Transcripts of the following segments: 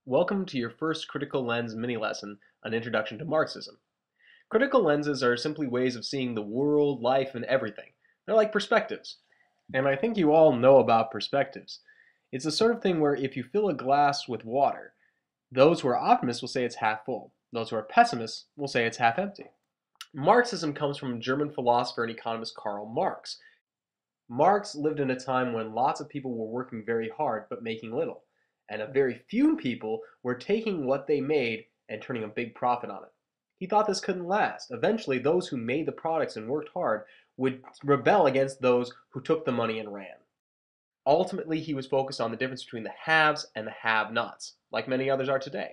Welcome to your first Critical Lens mini-lesson on Introduction to Marxism. Critical lenses are simply ways of seeing the world, life, and everything. They're like perspectives. And I think you all know about perspectives. It's the sort of thing where if you fill a glass with water, those who are optimists will say it's half full. Those who are pessimists will say it's half empty. Marxism comes from German philosopher and economist Karl Marx. Marx lived in a time when lots of people were working very hard but making little, and a very few people were taking what they made and turning a big profit on it. He thought this couldn't last. Eventually, those who made the products and worked hard would rebel against those who took the money and ran. Ultimately, he was focused on the difference between the haves and the have-nots, like many others are today.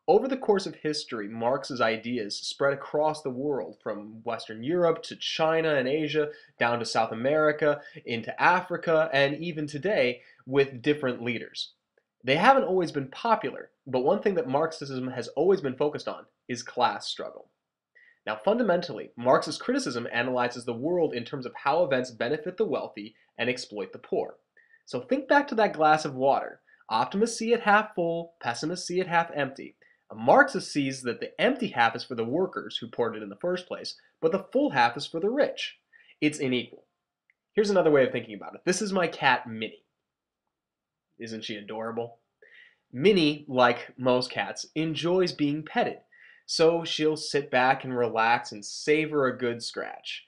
Over the course of history, Marx's ideas spread across the world, from Western Europe to China and Asia, down to South America, into Africa, and even today with different leaders. They haven't always been popular, but one thing that Marxism has always been focused on is class struggle. Now, fundamentally, Marx's criticism analyzes the world in terms of how events benefit the wealthy and exploit the poor. So think back to that glass of water. Optimists see it half full, pessimists see it half empty. A Marxist sees that the empty half is for the workers who poured it in the first place, but the full half is for the rich. It's unequal. Here's another way of thinking about it. This is my cat, Minnie. Isn't she adorable? Minnie, like most cats, enjoys being petted, so she'll sit back and relax and savor a good scratch.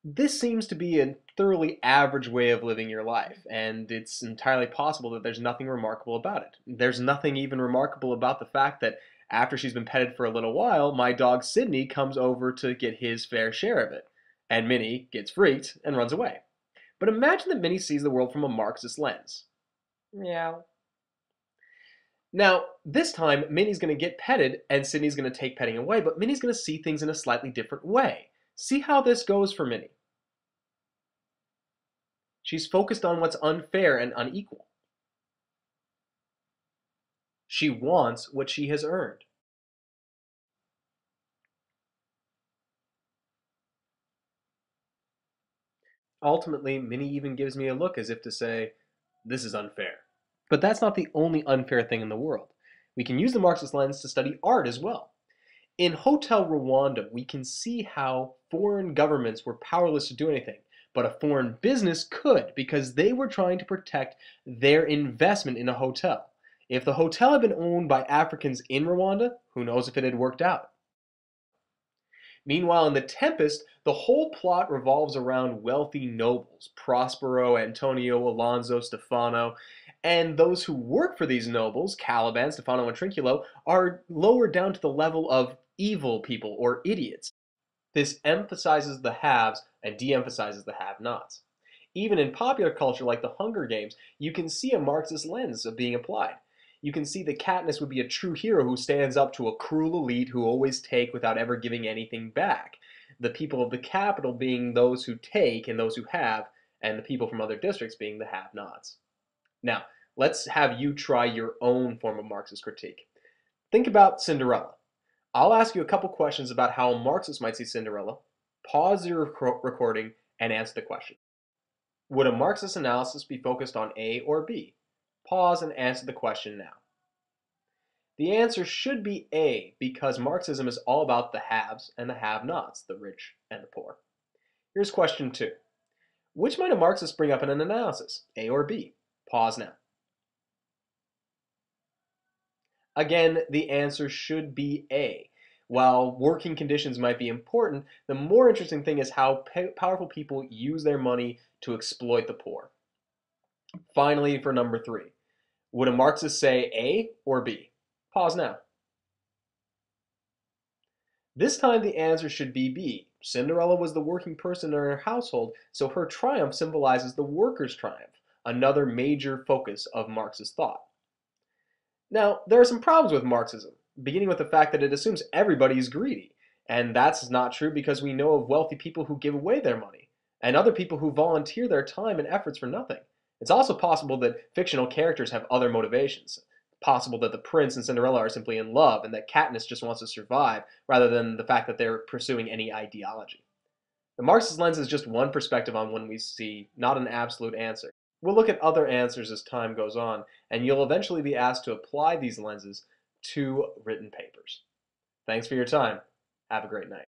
This seems to be a thoroughly average way of living your life, and it's entirely possible that there's nothing remarkable about it. There's nothing even remarkable about the fact that after she's been petted for a little while, my dog Sydney comes over to get his fair share of it, and Minnie gets freaked and runs away. But imagine that Minnie sees the world from a Marxist lens. Meow. Now, this time, Minnie's going to get petted, and Sydney's going to take petting away, but Minnie's going to see things in a slightly different way. See how this goes for Minnie. She's focused on what's unfair and unequal. She wants what she has earned. Ultimately, Minnie even gives me a look as if to say, this is unfair. But that's not the only unfair thing in the world. We can use the Marxist lens to study art as well. In Hotel Rwanda, we can see how foreign governments were powerless to do anything, but a foreign business could because they were trying to protect their investment in a hotel. If the hotel had been owned by Africans in Rwanda, who knows if it had worked out. Meanwhile, in The Tempest, the whole plot revolves around wealthy nobles, Prospero, Antonio, Alonso, Stefano, and those who work for these nobles, Caliban, Stefano, and Trinculo, are lowered down to the level of evil people or idiots. This emphasizes the haves and de-emphasizes the have-nots. Even in popular culture like the Hunger Games, you can see a Marxist lens of being applied. You can see that Katniss would be a true hero who stands up to a cruel elite who always take without ever giving anything back. The people of the capital being those who take and those who have, and the people from other districts being the have-nots. Now, let's have you try your own form of Marxist critique. Think about Cinderella. I'll ask you a couple questions about how a Marxist might see Cinderella. Pause your recording and answer the question. Would a Marxist analysis be focused on A or B? Pause and answer the question now. The answer should be A, because Marxism is all about the haves and the have-nots, the rich and the poor. Here's question 2. Which might a Marxist bring up in an analysis, A or B? Pause now. Again, the answer should be A. While working conditions might be important, the more interesting thing is how powerful people use their money to exploit the poor. Finally, for number 3, would a Marxist say A or B? Pause now. This time the answer should be B. Cinderella was the working person in her household, so her triumph symbolizes the workers' triumph, another major focus of Marxist thought. Now, there are some problems with Marxism, beginning with the fact that it assumes everybody is greedy. And that's not true because we know of wealthy people who give away their money, and other people who volunteer their time and efforts for nothing. It's also possible that fictional characters have other motivations. Possible that the prince and Cinderella are simply in love, and that Katniss just wants to survive, rather than the fact that they're pursuing any ideology. The Marxist lens is just one perspective on when we see, not an absolute answer. We'll look at other answers as time goes on, and you'll eventually be asked to apply these lenses to written papers. Thanks for your time. Have a great night.